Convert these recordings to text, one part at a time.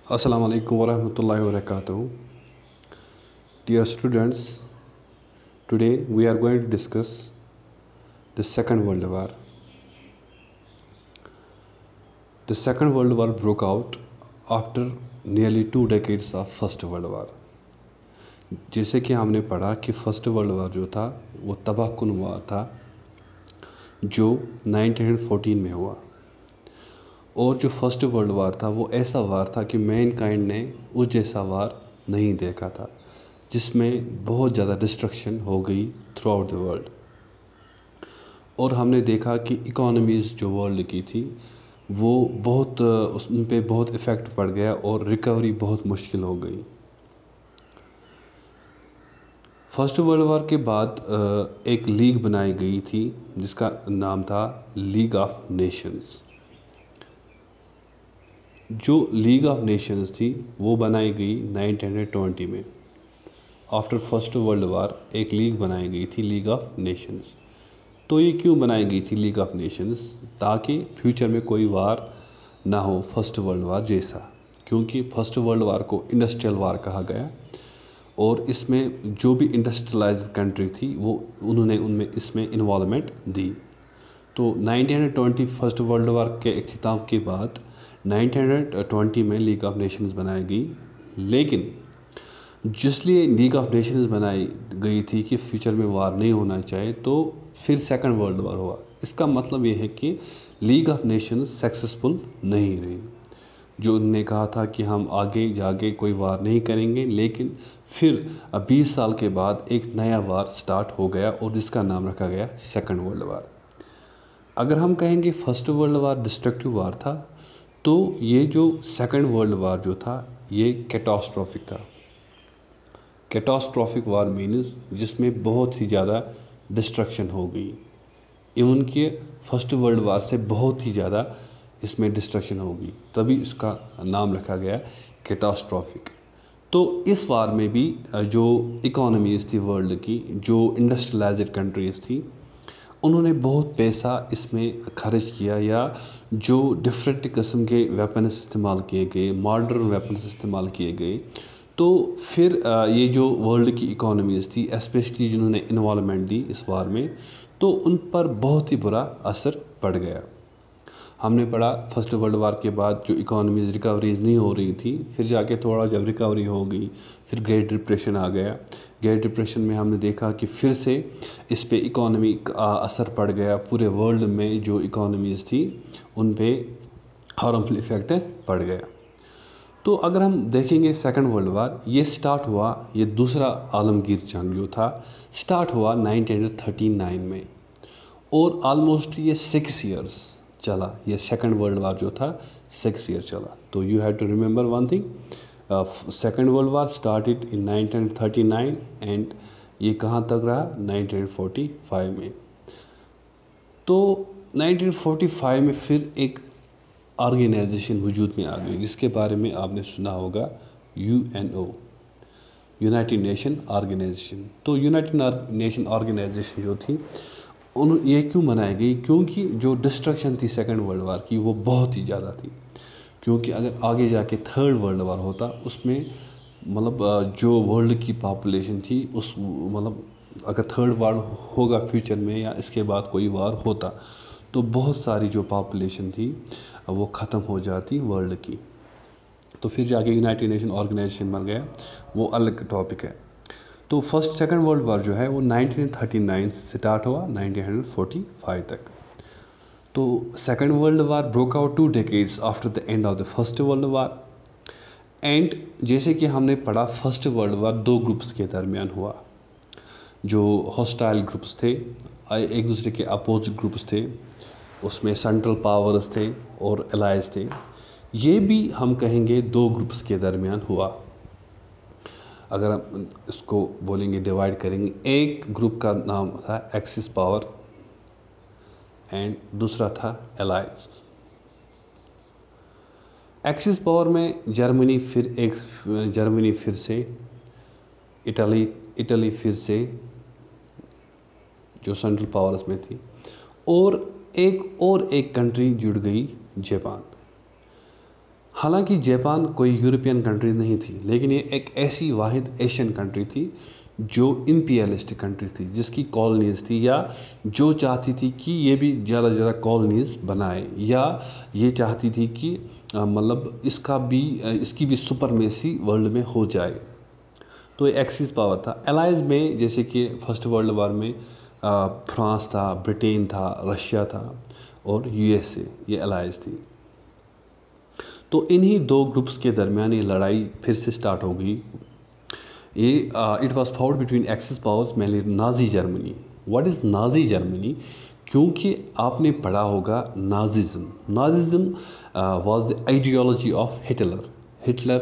Assalamu alaikum warahmatullahi wabarakatuh. Dear students, today we are going to discuss the Second World War. The Second World War broke out after nearly 2 decades of First World War. जैसे कि हमने पढ़ा कि first world war जो था वो तबाहकुन वार था जो 1914 में हुआ, और जो फर्स्ट वर्ल्ड वार था वो ऐसा वार था कि मैनकाइंड ने उस जैसा वार नहीं देखा था, जिसमें बहुत ज़्यादा डिस्ट्रक्शन हो गई थ्रू आउट द वर्ल्ड। और हमने देखा कि इकोनॉमीज़ जो वर्ल्ड की थी वो बहुत उन पर बहुत इफ़ेक्ट पड़ गया और रिकवरी बहुत मुश्किल हो गई। फर्स्ट वर्ल्ड वार के बाद एक लीग बनाई गई थी जिसका नाम था लीग ऑफ नेशंस। जो लीग ऑफ नेशंस थी वो बनाई गई 1920 में। आफ्टर फर्स्ट वर्ल्ड वार एक लीग बनाई गई थी, लीग ऑफ नेशंस। तो ये क्यों बनाई गई थी लीग ऑफ नेशंस? ताकि फ्यूचर में कोई वार ना हो फर्स्ट वर्ल्ड वार जैसा, क्योंकि फर्स्ट वर्ल्ड वार को इंडस्ट्रियल वार कहा गया और इसमें जो भी इंडस्ट्रियलाइज्ड कंट्री थी वो उन्होंने उनमें इसमें इन्वॉल्वमेंट दी। तो 1920 फर्स्ट वर्ल्ड वार के इख्तिताम के बाद 1920 में लीग ऑफ नेशंस बनाई गई। लेकिन जिसलिए लीग ऑफ नेशंस बनाई गई थी कि फ्यूचर में वार नहीं होना चाहिए, तो फिर सेकंड वर्ल्ड वार हुआ। इसका मतलब ये है कि लीग ऑफ नेशंस सक्सेसफुल नहीं रही। जो उन्होंने कहा था कि हम आगे जाके कोई वार नहीं करेंगे, लेकिन फिर 20 साल के बाद एक नया वार स्टार्ट हो गया और जिसका नाम रखा गया सेकंड वर्ल्ड वार। अगर हम कहेंगे फर्स्ट वर्ल्ड वार डिस्ट्रक्टिव वार था, तो ये जो सेकंड वर्ल्ड वार जो था ये कैटास्ट्रॉफिक था। कैटास्ट्रॉफिक वार मीन्स जिसमें बहुत ही ज़्यादा डिस्ट्रक्शन हो गई। इवन कि फर्स्ट वर्ल्ड वार से बहुत ही ज़्यादा इसमें डिस्ट्रक्शन होगी, तभी इसका नाम रखा गया कैटास्ट्रॉफिक। तो इस वार में भी जो इकोनॉमीज़ थी वर्ल्ड की, जो इंडस्ट्रियलाइज्ड कंट्रीज़ थी, उन्होंने बहुत पैसा इसमें खर्च किया, या जो डिफरेंट किस्म के वेपन्स इस्तेमाल किए गए, मॉडर्न वेपन्स इस्तेमाल किए गए। तो फिर ये जो वर्ल्ड की इकोनॉमीज़ थी, स्पेशली जिन्होंने इन्वॉल्वमेंट दी इस वार में, तो उन पर बहुत ही बुरा असर पड़ गया। हमने पढ़ा फर्स्ट वर्ल्ड वार के बाद जो इकोनॉमीज़ रिकवरीज नहीं हो रही थी, फिर जाके थोड़ा जब रिकवरी हो गई फिर ग्रेट डिप्रेशन आ गया। ग्रेट डिप्रेशन में हमने देखा कि फिर से इस पे इकोनॉमी का असर पड़ गया। पूरे वर्ल्ड में जो इकोनॉमीज़ थी उन पे हार्मफुल इफ़ेक्ट पड़ गया। तो अगर हम देखेंगे सेकंड वर्ल्ड वार, ये स्टार्ट हुआ, ये दूसरा आलमगीर जंग जो था स्टार्ट हुआ 1939 में, और ऑलमोस्ट ये 6 ईयर्स चला। ये सेकंड वर्ल्ड वार जो था 6 ईयर चला। तो you have to remember one thing, second world war started in 1939 and ये कहाँ तक रहा? 1945 में। तो 1945 में फिर एक ऑर्गेनाइजेशन वजूद में आ गई जिसके बारे में आपने सुना होगा, UNO, यूनाइटेड नेशन ऑर्गेनाइजेशन। तो यूनाइटेड नेशन ऑर्गेनाइजेशन जो थी ये क्यों बनाई गई? क्योंकि जो डिस्ट्रक्शन थी सेकंड वर्ल्ड वार की वो बहुत ही ज़्यादा थी। क्योंकि अगर आगे जाके थर्ड वर्ल्ड वार होता, उसमें मतलब जो वर्ल्ड की पॉपुलेशन थी उस मतलब अगर थर्ड वार होगा फ्यूचर में या इसके बाद कोई वार होता, तो बहुत सारी जो पॉपुलेशन थी वो ख़त्म हो जाती वर्ल्ड की। तो फिर जाके यूनाइटेड नेशन ऑर्गेनाइजेशन बन गया, वो अलग टॉपिक है। तो फर्स्ट सेकंड वर्ल्ड वार जो है वो 1939 से स्टार्ट हुआ 1945 तक। तो second world war broke out 2 decades after the end of the first world war. And जैसे कि हमने पढ़ा फर्स्ट वर्ल्ड वार 2 ग्रुप्स के दरमियान हुआ, जो हॉस्टाइल ग्रुप्स थे, एक दूसरे के अपोजिट ग्रुप्स थे, उसमें सेंट्रल पावर्स थे और एलाइज थे। ये भी हम कहेंगे 2 ग्रुप्स के दरमियान हुआ। अगर हम इसको बोलेंगे, डिवाइड करेंगे, एक ग्रुप का नाम था एक्सिस पावर एंड दूसरा था एलाइज। एक्सिस पावर में जर्मनी फिर से इटली फिर से जो सेंट्रल पावर्स में थी, और एक कंट्री जुड़ गई, जापान। हालांकि जापान कोई यूरोपियन कंट्री नहीं थी, लेकिन ये एक ऐसी वाहिद एशियन कंट्री थी जो इम्पीरियलिस्टिक कंट्री थी, जिसकी कॉलोनीज़ थी, या जो चाहती थी कि ये भी ज़्यादा से ज़्यादा कॉलोनीज़ बनाए, या ये चाहती थी कि मतलब इसकी भी सुपरमेसी वर्ल्ड में हो जाए। तो ये एक्सिस पावर था। एलाइज में जैसे कि फर्स्ट वर्ल्ड वार में फ्रांस था, ब्रिटेन था, रशिया था और यूएसए, ये एलाइज थी। तो इन्हीं दो ग्रुप्स के दरमियान ये लड़ाई फिर से स्टार्ट हो गई। ये it was fought between axis powers, mainly Nazi Germany. What is Nazi Germany? क्योंकि आपने पढ़ा होगा Nazism was the ideology of Hitler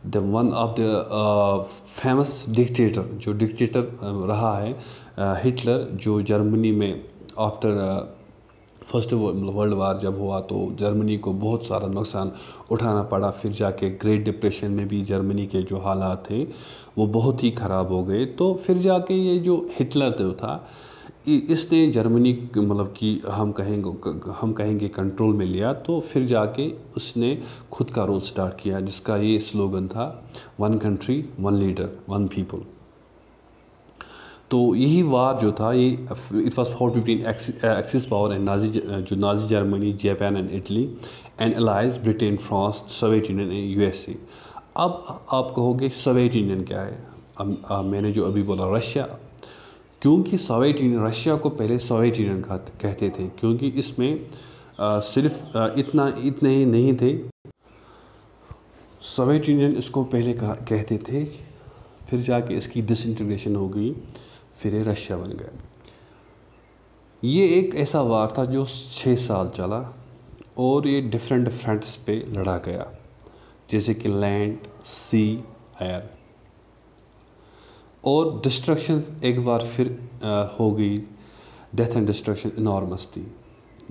the one of the famous dictator, जो डिक्टेटर रहा है हिटलर, जो जर्मनी में आफ्टर फर्स्ट वर्ल्ड वार जब हुआ तो जर्मनी को बहुत सारा नुकसान उठाना पड़ा। फिर जाके ग्रेट डिप्रेशन में भी जर्मनी के जो हालात थे वो बहुत ही ख़राब हो गए। तो फिर जाके ये जो हिटलर जो था इसने जर्मनी मतलब कि हम कहेंगे कंट्रोल में लिया। तो फिर जाके उसने खुद का रोल स्टार्ट किया, जिसका ये स्लोगन था, one country one leader one people. तो यही वार जो था ये it was fought between axis power and Nazi Germany, Japan and Italy and allies Britain, France, Soviet union and USA. अब आप कहोगे सोवियत यूनियन क्या है? मैंने जो अभी बोला रशिया, क्योंकि सोवियत यूनियन, रशिया को पहले सोवियत यूनियन कहते थे, क्योंकि इसमें सिर्फ इतने ही नहीं थे। सोवियत यूनियन इसको पहले कहते थे, फिर जाके इसकी डिसइंटीग्रेशन हो गई, फिर ये रशिया बन गया। ये एक ऐसा वार था जो 6 साल चला और ये डिफरेंट फ्रंट्स पे लड़ा गया, जैसे कि लैंड, सी, एयर। और डिस्ट्रक्शन एक बार फिर हो गई। डेथ एंड डिस्ट्रक्शन इनॉर्मस थी।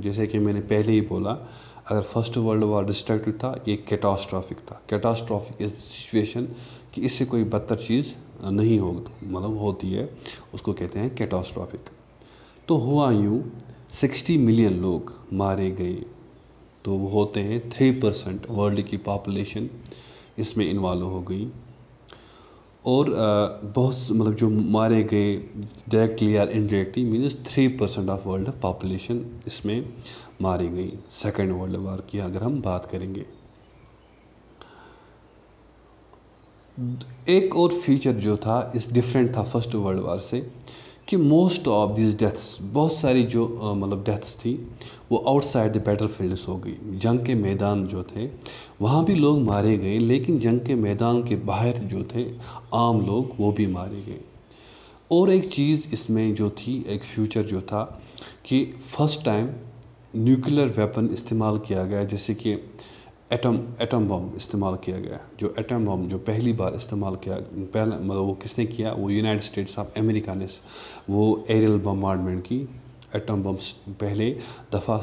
जैसे कि मैंने पहले ही बोला, अगर फर्स्ट वर्ल्ड वार डिस्ट्रक्टिव था, ये कैटास्ट्रॉफिक था। कैटास्ट्रॉफिक इस सिचुएशन कि इससे कोई बदतर चीज़ नहीं हो मतलब होती है, उसको कहते हैं कैटास्ट्रॉफिक। तो हुआ यूँ 60 मिलियन लोग मारे गए। तो वो होते हैं 3% वर्ल्ड की पॉपुलेशन इसमें इन्वॉल्व हो गई। और बहुत मतलब जो मारे गए डायरेक्टली या indirectly means 3% of world population इसमें मारी गई सेकेंड वर्ल्ड वार की अगर हम बात करेंगे। एक और फीचर जो था इस डिफरेंट था फर्स्ट वर्ल्ड वार से, कि मोस्ट ऑफ दिस डेथ्स, बहुत सारी जो मतलब डेथ्स थी वो आउटसाइड द बैटल फील्ड्स हो गई। जंग के मैदान जो थे वहाँ भी लोग मारे गए, लेकिन जंग के मैदान के बाहर जो थे आम लोग वो भी मारे गए। और एक चीज़ इसमें जो थी, एक फ्यूचर जो था कि फर्स्ट टाइम न्यूक्लियर वेपन इस्तेमाल किया गया, जैसे कि एटम बम इस्तेमाल किया गया। जो एटम बम जो पहली बार इस्तेमाल किया, पहला मतलब वो किसने किया, वो यूनाइटेड स्टेट्स ऑफ अमेरिका ने वो एरियल बम्बार्डमेंट की। एटम बम पहले दफ़ा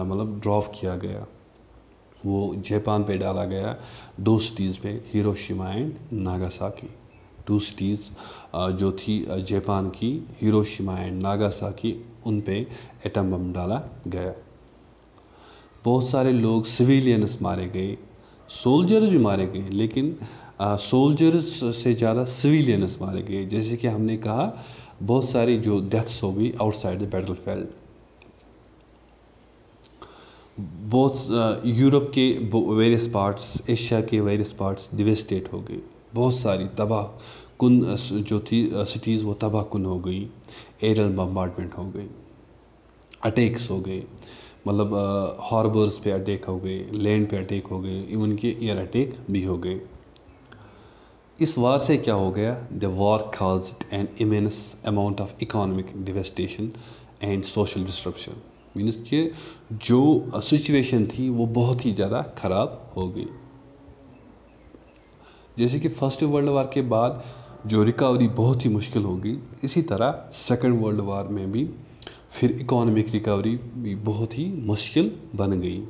मतलब ड्रॉप किया गया, वो जापान पे डाला गया, 2 सिटीज़ पे, हिरोशिमा एंड नागासाकी। 2 सिटीज़ जो थी जापान की, हिरोशिमा एंड नागासाकी, उन पे एटम बम डाला गया। बहुत सारे लोग सिविलियंस मारे गए, सोल्जर्स भी मारे गए, लेकिन सोल्जर्स से ज़्यादा सिविलियंस मारे गए। जैसे कि हमने कहा, बहुत सारी जो डेथ्स हो गई आउटसाइड द बैटल फील्ड। बहुत यूरोप के वेरियस पार्ट्स, एशिया के वेरियस पार्ट्स डिवेस्टेट हो गए। बहुत सारी तबाह कुन जो थी सिटीज़ वो तबाह कुन हो गई। एरियल बम्बार्डमेंट हो गई, अटैक्स हो गए, मतलब हार्बर्स पे अटैक हो गए, लैंड पे अटैक हो गए, इवन के एयर अटैक भी हो गए। इस वार से क्या हो गया, the war caused an immense amount of economic devastation and social disruption. Means कि जो सिचुएशन थी वो बहुत ही ज़्यादा ख़राब हो गई। जैसे कि फर्स्ट वर्ल्ड वार के बाद जो रिकवरी बहुत ही मुश्किल हो गई, इसी तरह सेकेंड वर्ल्ड वार में भी फिर इकोनॉमिक रिकवरी भी बहुत ही मुश्किल बन गई।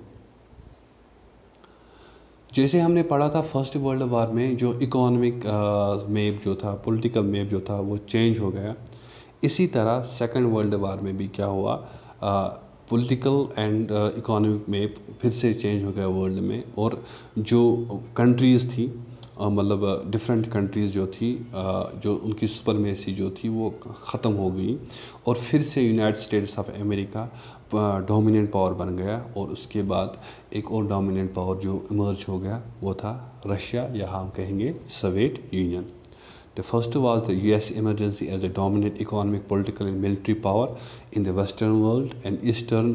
जैसे हमने पढ़ा था फर्स्ट वर्ल्ड वार में जो इकोनॉमिक मैप जो था, पॉलिटिकल मैप जो था वो चेंज हो गया। इसी तरह सेकेंड वर्ल्ड वार में भी क्या हुआ, पॉलिटिकल एंड इकोनॉमिक में फिर से चेंज हो गया वर्ल्ड में, और जो कंट्रीज़ थी मतलब डिफरेंट कंट्रीज़ जो थी जो उनकी सुपरमेसी जो थी वो ख़त्म हो गई, और फिर से United states of America dominant power बन गया। और उसके बाद एक और डोमिनेंट पावर जो इमर्ज हो गया वो था रशिया, या हम कहेंगे Soviet union. The first was the US emergency as a dominant economic, political and military power in the western world, and eastern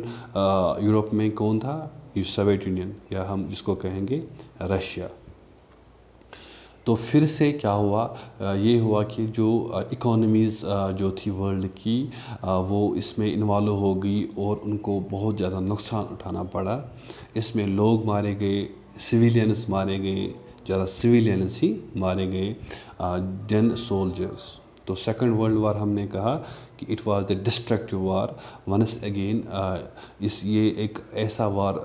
Europe में कौन था? ये सोवियत यूनियन, या हम जिसको कहेंगे रशिया। तो फिर से क्या हुआ, ये हुआ कि जो इकोनॉमीज़ जो थी वर्ल्ड की वो इसमें इन्वॉल्व हो गई, और उनको बहुत ज़्यादा नुकसान उठाना पड़ा। इसमें लोग मारे गए, सिविलियंस मारे गए, ज़्यादा सिविलियंस ही मारे गए देन सोल्जर्स। तो सेकंड वर्ल्ड वार हमने कहा कि it was the destructive war once again. ये एक ऐसा वार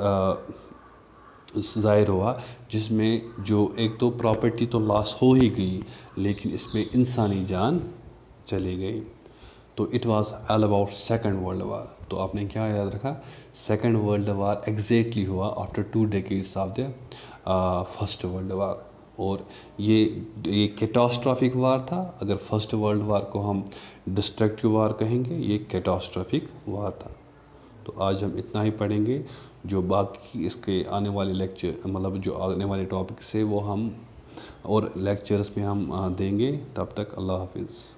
ज़ाहिर हुआ जिसमें जो एक तो प्रॉपर्टी तो लॉस हो ही गई, लेकिन इसमें इंसानी जान चली गई। तो it was all about second world वार। तो आपने क्या याद रखा? सेकंड वर्ल्ड वार एग्जैक्टली हुआ after 2 decades of the first world war, और ये कैटास्ट्रॉफिक वार था। अगर फर्स्ट वर्ल्ड वार को हम डिस्ट्रक्टिव वार कहेंगे, ये कैटास्ट्रॉफिक वार था। तो आज हम इतना ही पढ़ेंगे। जो बाकी इसके आने वाले लेक्चर मतलब जो आने वाले टॉपिक्स है वो हम और लेक्चर्स में हम देंगे। तब तक अल्लाह हाफिज़।